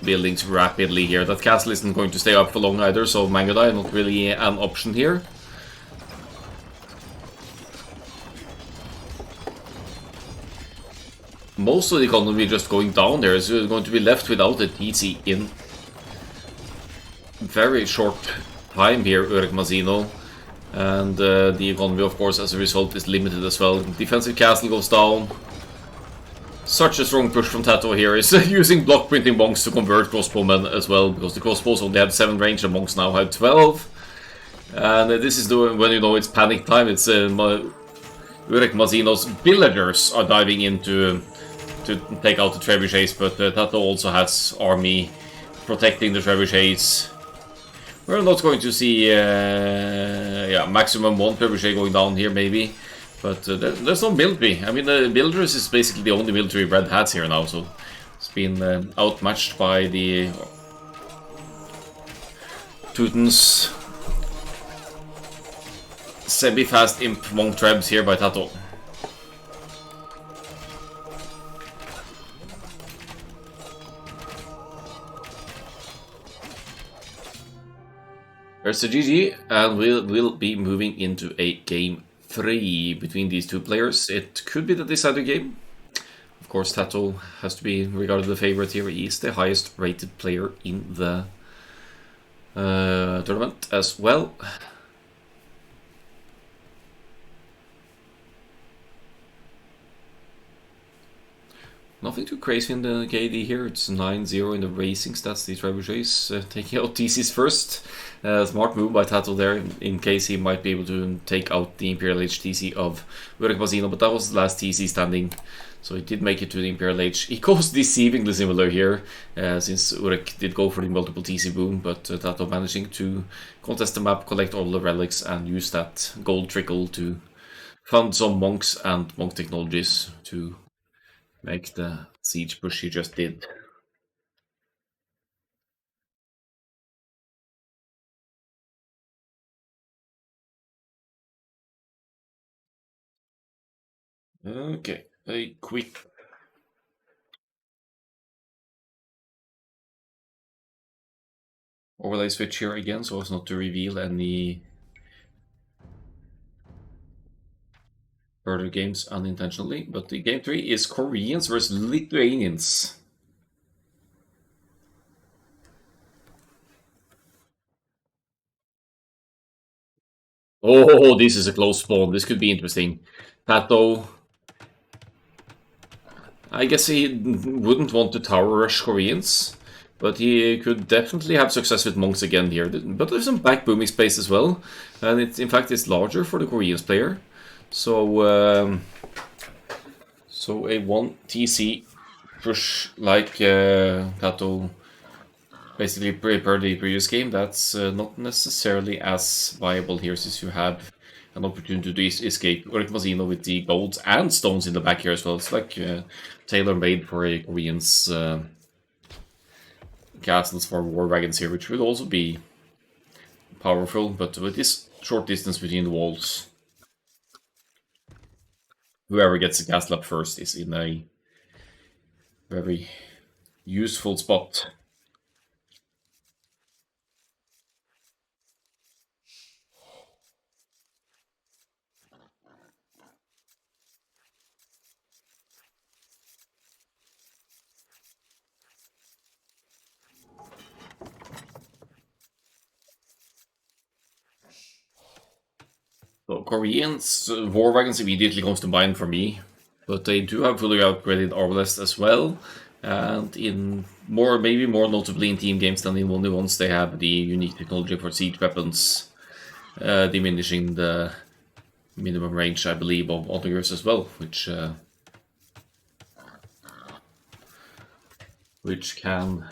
buildings rapidly here. That castle isn't going to stay up for long either, so Mangadai not really an option here. Most of the economy just going down there is going to be left without a TC in very short time here, Mazino. And the economy, of course, as a result, is limited as well. Defensive castle goes down. Such a strong push from Tatoh here is using block printing monks to convert crossbowmen as well, because the crossbows only had 7 range and monks now have 12. And this is when you know it's panic time. It's Mazino's villagers are diving in to take out the trebuchets, but Tatoh also has army protecting the trebuchets. We're not going to see yeah, maximum 1 trebuchet going down here maybe. But there's no military. I mean, the villagers is basically the only military Red has here now, so it's been outmatched by the Teutons. Semi-fast imp monk trebs here by Tatoh. There's the GG, and we'll be moving into a game 3 between these 2 players. It could be the decider game. Of course, Tatoh has to be regarded the favorite here. He is the highest rated player in the tournament as well. Nothing too crazy in the KD here. It's 9-0 in the racing stats. These trebuchets taking out TCs first. Smart move by Tatoh there, in case he might be able to take out the Imperial H TC of Mazino, but that was the last TC standing. So he did make it to the Imperial H. He goes deceivingly similar here, since Urek did go for the multiple TC boom, but Tatoh managing to contest the map, collect all the relics, and use that gold trickle to fund some monks and monk technologies to make the siege push he just did. Okay, a quick overlay switch here again, so as not to reveal any further games unintentionally. But the game 3 is Koreans versus Lithuanians. Oh, this is a close spawn. This could be interesting. Tatoh, I guess he wouldn't want to tower rush Koreans, but he could definitely have success with monks again here. But there's some back booming space as well, and in fact it's larger for the Koreans player. So so a 1 TC push like Tatoh basically per the previous game, that's not necessarily as viable here, since you have an opportunity to escape Mazino with the golds and stones in the back here as well. It's like tailor-made for a Korean's castles for war wagons here, which would also be powerful, but with this short distance between the walls, whoever gets the castle up first is in a very useful spot. So Koreans, war wagons immediately comes to mind for me, but they do have fully upgraded arbalest as well, and in maybe more notably in team games than in only ones, they have the unique technology for siege weapons, diminishing the minimum range, I believe, of others as well, which can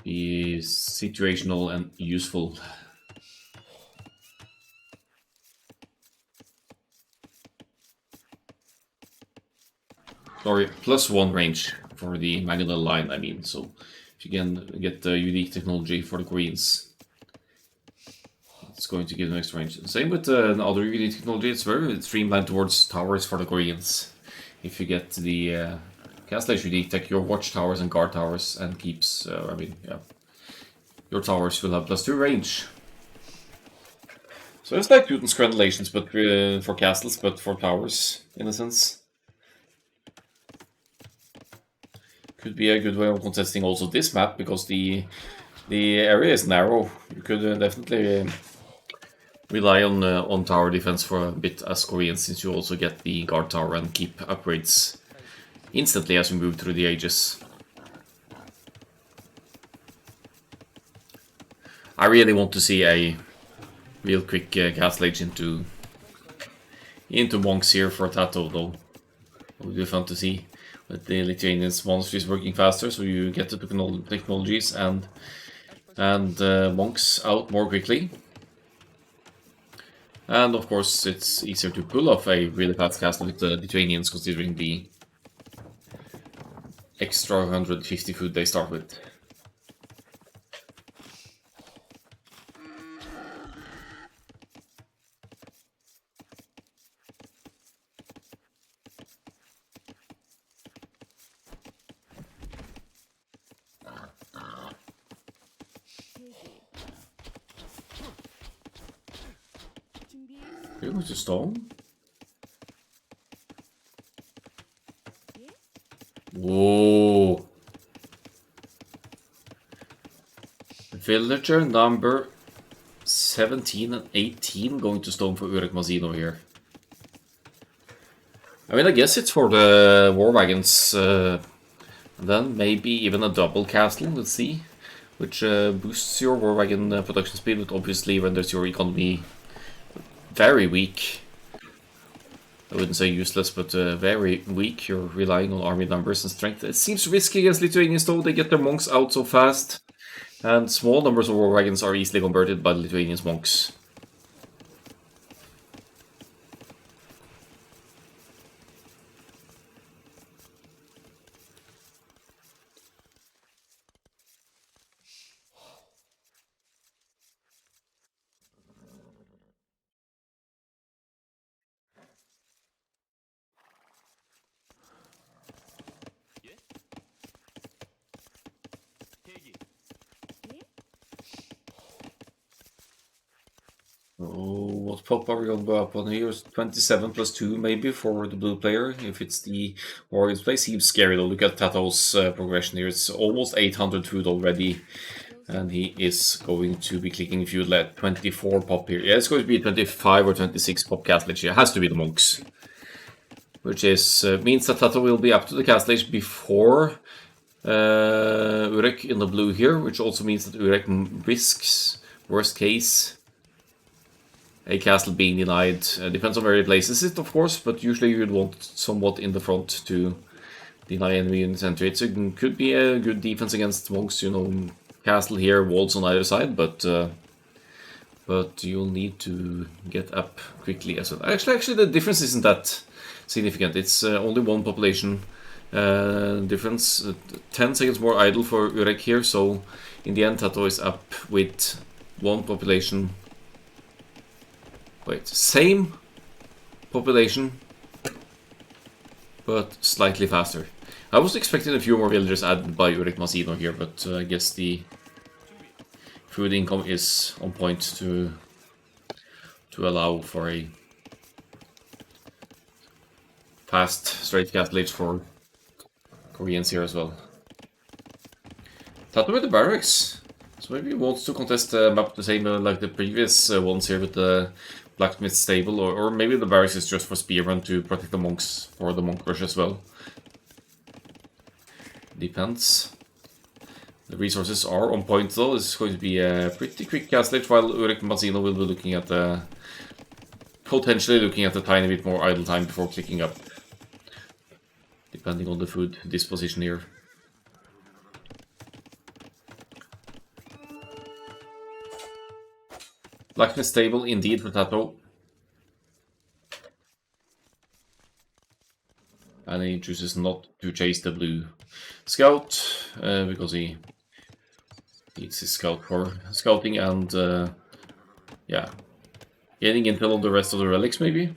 be situational and useful. Sorry, +1 range for the manual line, I mean. So if you can get the unique technology for the Koreans, it's going to give them extra range. Same with other unique technology, it's very streamlined towards towers for the Koreans. If you get the Castle unique tech, your watchtowers and guard towers, and keeps, your towers will have +2 range. So it's like Putin's granulations, but for castles, but for towers, in a sense. Could be a good way of contesting also this map, because the area is narrow. You could definitely rely on tower defense for a bit as Koreans, since you also get the guard tower and keep upgrades instantly as you move through the ages. I really want to see a real quick castle age into monks here for Tatoh, though. It would be fun to see. But the Lithuanians monsters working faster, so you get the technologies and monks out more quickly. And of course, it's easier to pull off a really fast castle with the Lithuanians, considering the extra 150 food they start with. Here was the stone. Whoa! Villager number 17 and 18 going to stone for Urek Mazino here. I mean, I guess it's for the war wagons, and then maybe even a double castle, let's see, which boosts your war wagon production speed, but obviously renders your economy very weak. I wouldn't say useless, but very weak. You're relying on army numbers and strength. It seems risky against Lithuanians, though. They get their monks out so fast, and small numbers of war wagons are easily converted by the Lithuanians' monks. Oh, what pop are we going to go up on here? 27 plus 2 maybe for the blue player. If it's the Warriors play, seems scary though. Look at Tato's progression here. It's almost 800 food already. And he is going to be clicking fuel at 24 pop here. Yeah, it's going to be 25 or 26 pop castle age here. It has to be the monks. Which is means that Tatoh will be up to the castle age before Urek in the blue here. Which also means that Urek risks, worst case, a castle being denied. Depends on where he places it, of course, but usually you'd want somewhat in the front to deny enemy units entry. It could be a good defense against monks, you know, castle here, walls on either side, but you'll need to get up quickly as well. Actually, the difference isn't that significant. It's only one population difference. 10 seconds more idle for Urek here, so in the end Tatoh is up with one population. Wait, same population, but slightly faster. I was expecting a few more villagers added by Urek Mazino here, but I guess the food income is on point to allow for a fast straight castle age for Koreans here as well. Tatoh with the barracks. So maybe he wants to contest the map the same like the previous ones here with the blacksmith stable, or maybe the barracks is just for spearmen to protect the monks for the monk rush as well. Depends. The resources are on point though. This is going to be a pretty quick castle while Ulrich Mazzino will be looking at the... potentially looking at a tiny bit more idle time before clicking up. Depending on the food disposition here. Blacksmith stable indeed for Tatoh. And he chooses not to chase the blue scout because he needs his scout for scouting and yeah, getting intel on the rest of the relics maybe.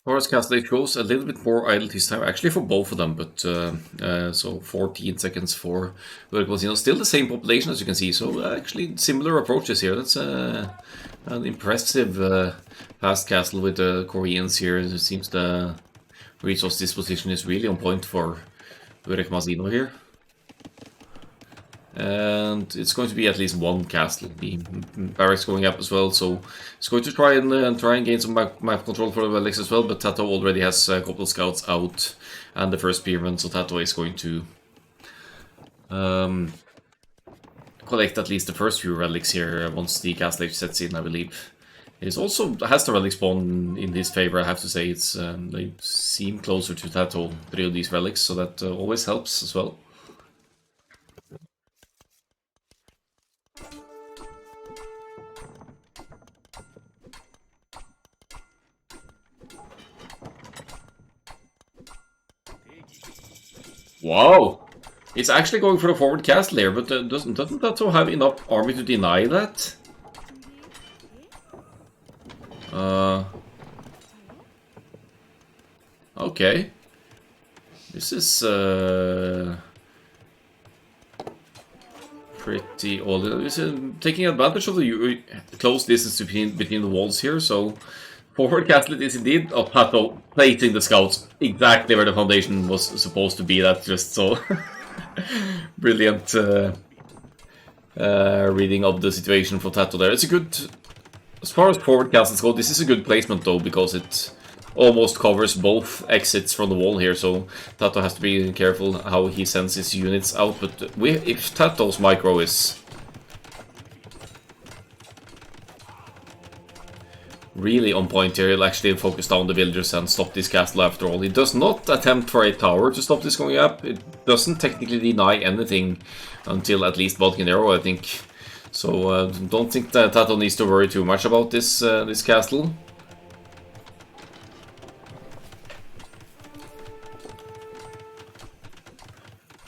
Forest Castle goes a little bit more idle this time, actually for both of them, but so 14 seconds for Casino. Still the same population as you can see, so actually similar approaches here. That's an impressive fast castle with the Koreans here. It seems the resource disposition is really on point for Ulrich Mazzino here. And it's going to be at least one castle. The barracks going up as well, so it's going to try and gain some map control for the relics as well. But Tatoh already has a couple of scouts out and the first spearman, so Tatoh is going to collect at least the first few relics here once the castle age sets in, I believe. It also has the relic spawn in his favor, I have to say. It's they seem closer to Tatoh, 3 of these relics, so that always helps as well. Wow! It's actually going for the forward castle here, but doesn't Tatoh have enough army to deny that? Okay. This is pretty old. This is taking advantage of the close distance between the walls here, so forward castle it is indeed. Oh, Tatoh placing the scouts exactly where the foundation was supposed to be. That's just so brilliant reading of the situation for Tatoh there. It's a good, as far as forward castles go, this is a good placement though, because it almost covers both exits from the wall here, so Tatoh has to be careful how he sends his units out. But if Tatoh's micro is really on point here, he'll actually focus down the villagers and stop this castle after all. He does not attempt for a tower to stop this going up. It doesn't technically deny anything until at least Balkanero, I think. So don't think that Tatoh needs to worry too much about this this castle.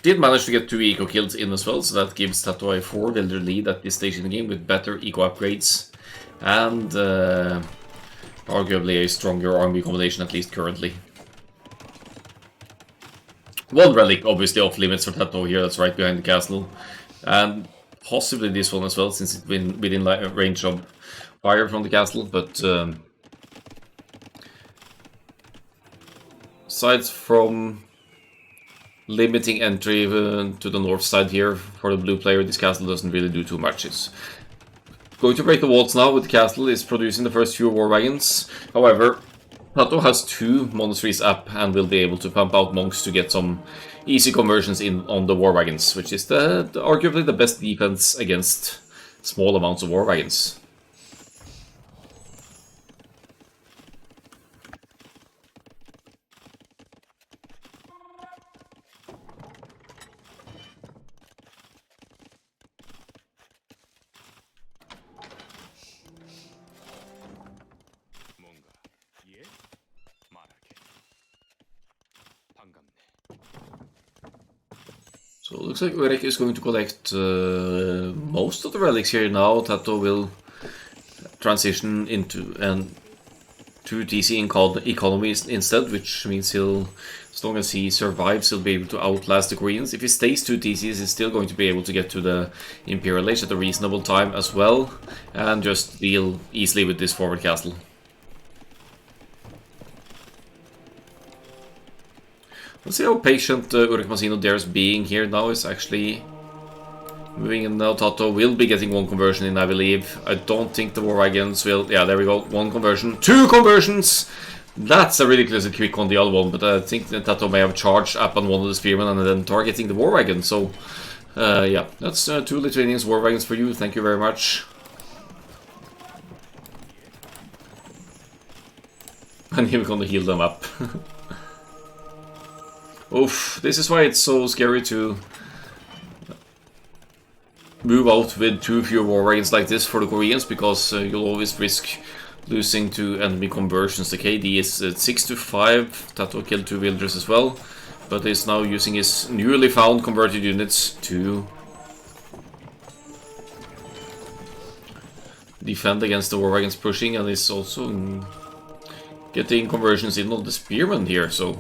Did manage to get 2 eco kills in as well, so that gives Tatoh a 4 villager lead at this stage in the game with better eco upgrades and arguably a stronger army combination, at least currently. One relic obviously off limits for Tatoh here, that's right behind the castle, and possibly this one as well, since it's been within range of fire from the castle, but aside from limiting entry to the north side here for the blue player, this castle doesn't really do too much. It's going to break the walls now with the castle, is producing the first few war wagons. However, Tatoh has 2 monasteries up and will be able to pump out monks to get some easy conversions in on the war wagons, which is arguably the best defense against small amounts of war wagons. So it looks like Ulrich is going to collect most of the relics here now. Tatoh will transition into and 2 DC economies instead, which means he'll, as long as he survives, he'll be able to outlast the Koreans. If he stays 2 TCs, he's still going to be able to get to the Imperial Age at a reasonable time as well, and just deal easily with this forward castle. Let's see how patient Uruk Masino dares being here now. Is actually moving in now. Tatoh will be getting 1 conversion in, I believe. I don't think the War Wagons will... Yeah, there we go. 1 conversion. 2 conversions! That's a ridiculously quick on the other one, but I think that Tatoh may have charged up on one of the Spearmen and then targeting the War Wagon. So, yeah, that's 2 Lithuanians War Wagons for you. Thank you very much. And you're gonna heal them up. Oof, this is why it's so scary to move out with 2 fewer War Wagons like this for the Koreans, because you'll always risk losing to enemy conversions. The KD is 6 to 5. Tatoh killed 2 villagers as well, but is now using his newly found converted units to defend against the War Wagons pushing, and is also getting conversions in on the Spearmen here, so...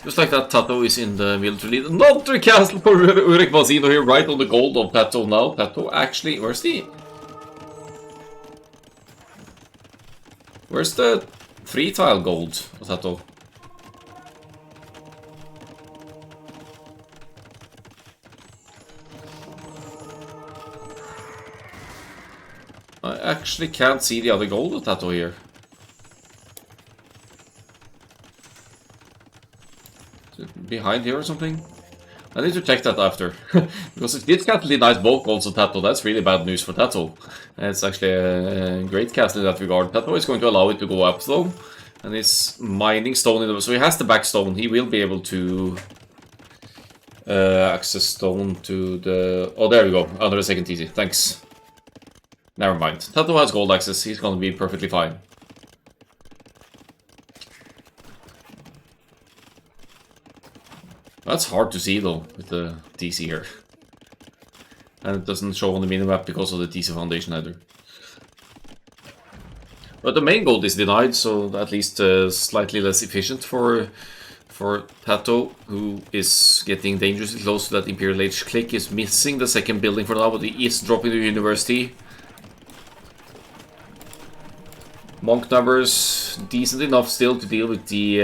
Just like that, Tatoh is in the military lead. Another castle for Uruk Masino here, right on the gold of Tatoh now. Tatoh actually... Where's the 3-tile gold of Tatoh? I actually can't see the other gold of Tatoh here. Behind here or something? I need to check that after. Because if this castle denies both golds of Tatoh, that's really bad news for Tatoh. It's actually a great castle in that regard. Tatoh is going to allow it to go up though. And he's mining stone in the... So he has the back stone. He will be able to access stone to the... Oh, there we go. Under the second TC. Thanks. Never mind. Tatoh has gold access. He's going to be perfectly fine. That's hard to see though, with the TC here. And it doesn't show on the minimap because of the TC foundation either. But the main gold is denied, so at least slightly less efficient for Tatoh, who is getting dangerously close to that Imperial Age click. Is missing the second building for now, but he is dropping the university. Monk numbers decent enough still to deal with the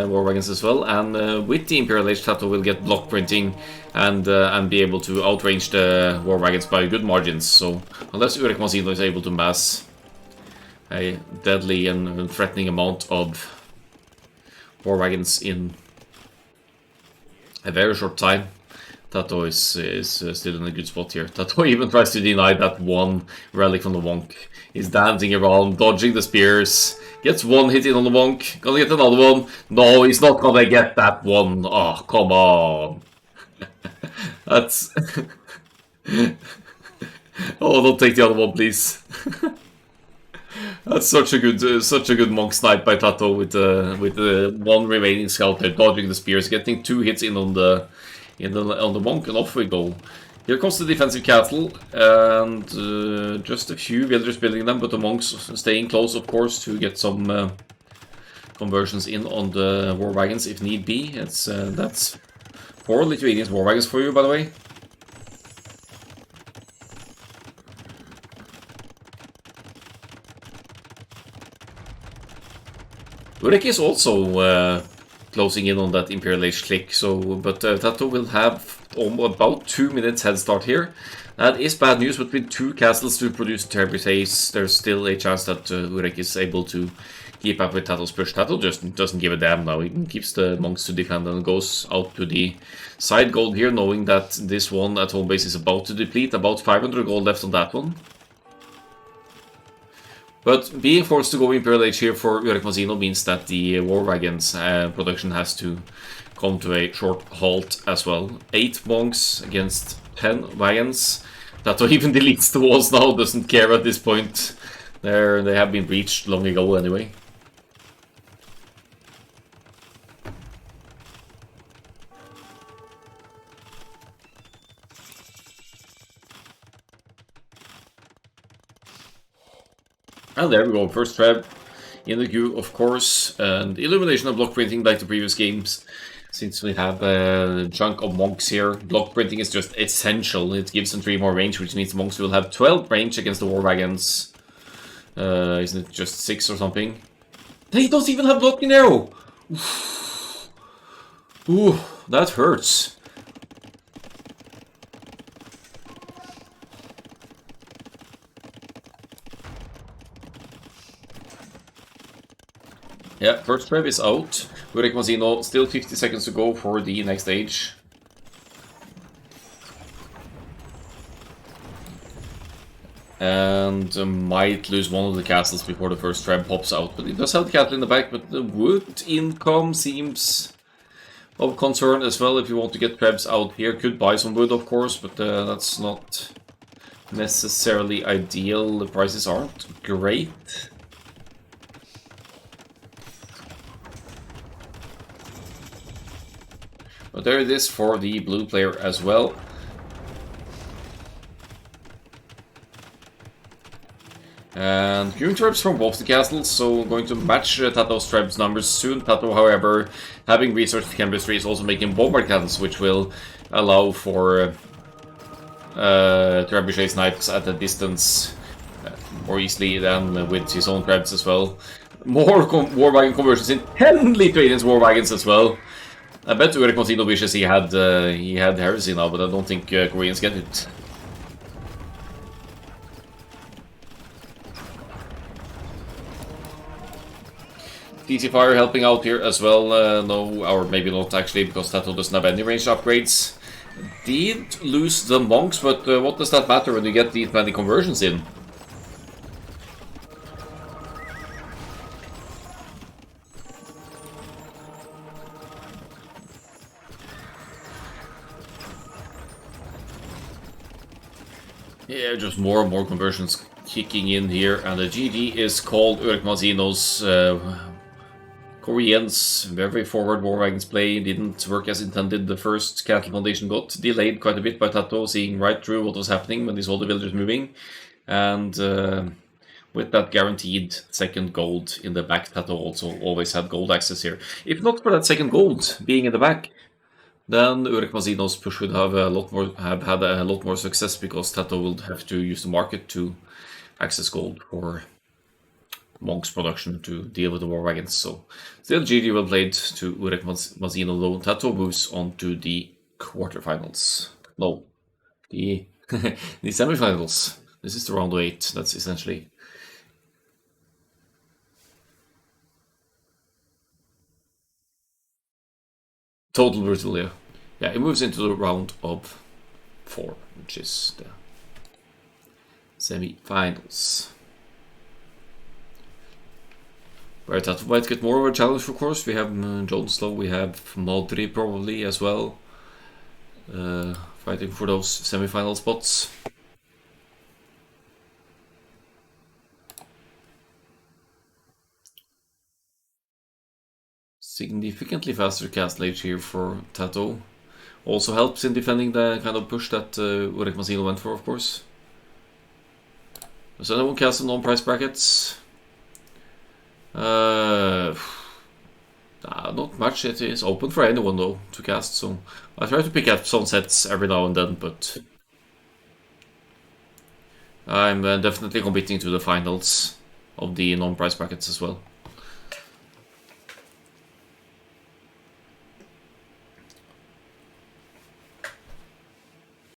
War Wagons as well, and with the Imperial Age, Tatoh will get block printing and be able to outrange the War Wagons by good margins. So unless Uruk Masino is able to mass a deadly and threatening amount of War Wagons in a very short time, Tatoh is still in a good spot here. Tatoh even tries to deny that 1 relic from the Wonk. He's dancing around, dodging the spears. Gets 1 hit in on the Wonk. Gonna get another one. No, he's not gonna get that one. Oh, come on. That's... Oh, don't take the other one, please. That's such a good monk snipe by Tatoh with the 1 remaining scout there, dodging the spears, getting 2 hits in on the monk, and off we go. Here comes the defensive castle, and just a few villagers building them, but the monks staying close, of course, to get some conversions in on the War Wagons if need be. That's 4 Lithuanian War Wagons for you, by the way. Uruk is also closing in on that Imperial Age click, so, but Tatoh will have about 2 minutes head start here. That is bad news, but with 2 castles to produce Terbites, there's still a chance that Uruk is able to keep up with Tatoh's push. Tatoh just doesn't give a damn now. He keeps the monks to defend and goes out to the side gold here, knowing that this one at home base is about to deplete. About 500 gold left on that one. But being forced to go Imperial Age here for Uruk Masino means that the War Wagons production has to come to a short halt as well. 8 monks against 10 wagons. Tatoh even deletes the walls now, doesn't care at this point. They have been breached long ago anyway. And there we go, first trap in the queue, of course, and illumination and block printing like the previous games. Since we have a chunk of monks here, block printing is just essential. It gives them 3 more range, which means monks will have 12 range against the war wagons. Isn't it just 6 or something? They don't even have blocking arrow! Ooh, that hurts. Yeah, first trap is out. Urek Mazino, still 50 seconds to go for the next stage. And might lose one of the castles before the first trap pops out. But it does have the castle in the back, but the wood income seems of concern as well. If you want to get traps out here, could buy some wood, of course, but that's not necessarily ideal. The prices aren't great. But there it is for the blue player as well. And queuing traps from both the castles, so going to match Tatoh's traps numbers soon. Tatoh, however, having researched chemistry, is also making bombard castles, which will allow for trebuchet snipes at a distance more easily than with his own traps as well. More war wagon conversions in 10 Lithuanians war wagons as well. I bet Urek Mazino wishes he had heresy now, but I don't think Koreans get it. DC Fire helping out here as well. No, or maybe not actually, because Tatoh doesn't have any range upgrades. Did lose the monks, but what does that matter when you get these many conversions in? Yeah, just more and more conversions kicking in here, and the GG is called. Urek Mazino's Koreans, very forward war wagons play, didn't work as intended. The first Cattle Foundation got delayed quite a bit by Tatoh, seeing right through what was happening when he saw the villagers moving. And with that guaranteed second gold in the back, Tatoh also always had gold access here. If not for that second gold being in the back, then Urek Mazino's push would have had a lot more success, because Tatoh would have to use the market to access gold for Monk's production to deal with the war wagons. So still GG well played to Urek Mazino, though. Tatoh moves on to the quarterfinals. No, the the semifinals. This is the round of 8. That's essentially total brutal. Yeah, it moves into the round of 4, which is the semi-finals. Where Tatoh might get more of a challenge, of course. We have Jonslow, we have Modri probably as well, fighting for those semi-final spots. Significantly faster castle age here for Tatoh. Also helps in defending the kind of push that Urek Mazino went for, of course. Does anyone cast in non-price brackets? Not much. It is open for anyone though to cast, so I try to pick up some sets every now and then, but I'm definitely committing to the finals of the non-price brackets as well.